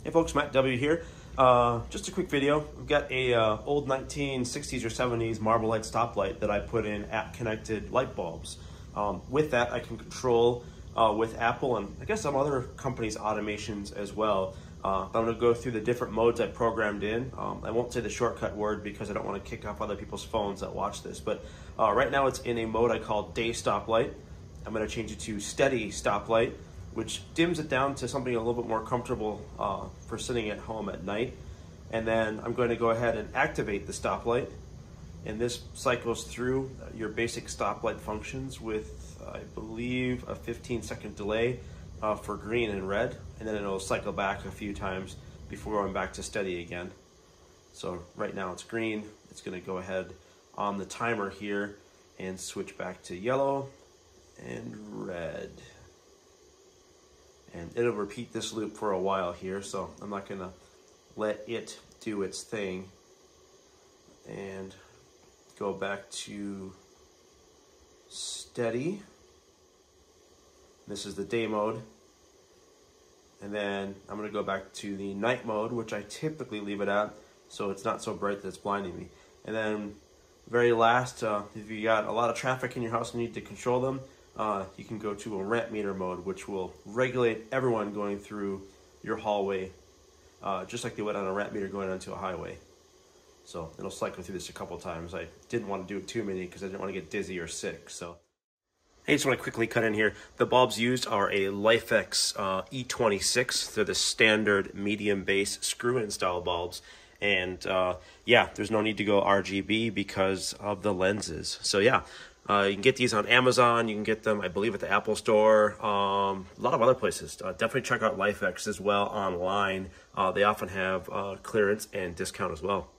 Hey folks, Matt W here. Just a quick video. We've got a old 1960s or 70s Marbelite stoplight that I put in app-connected light bulbs. With that, I can control with Apple and I guess some other companies' automations as well. But I'm going to go through the different modes I programmed in. I won't say the shortcut word because I don't want to kick off other people's phones that watch this. But right now it's in a mode I call day stoplight. I'm going to change it to steady stoplight, which dims it down to something a little bit more comfortable for sitting at home at night. And then I'm going to go ahead and activate the stoplight. And this cycles through your basic stoplight functions with, I believe, a 15-second delay for green and red. And then it'll cycle back a few times before going back to steady again. So right now it's green. It's going to go ahead on the timer here and switch back to yellow and red. And it'll repeat this loop for a while here, so I'm not gonna let it do its thing. And go back to steady. This is the day mode. And then I'm gonna go back to the night mode, which I typically leave it at, so it's not so bright that it's blinding me. And then very last, if you got a lot of traffic in your house and you need to control them, you can go to a ramp meter mode, which will regulate everyone going through your hallway, just like they would on a ramp meter going onto a highway. So it'll cycle through this a couple times. I didn't want to do it too many because I didn't want to get dizzy or sick. So I just want to quickly cut in here. The bulbs used are a Lifx E26. They're the standard medium base screw-in style bulbs. And yeah, there's no need to go RGB because of the lenses. So yeah. You can get these on Amazon. You can get them, I believe, at the Apple Store. A lot of other places. Definitely check out Lifx as well online. They often have clearance and discount as well.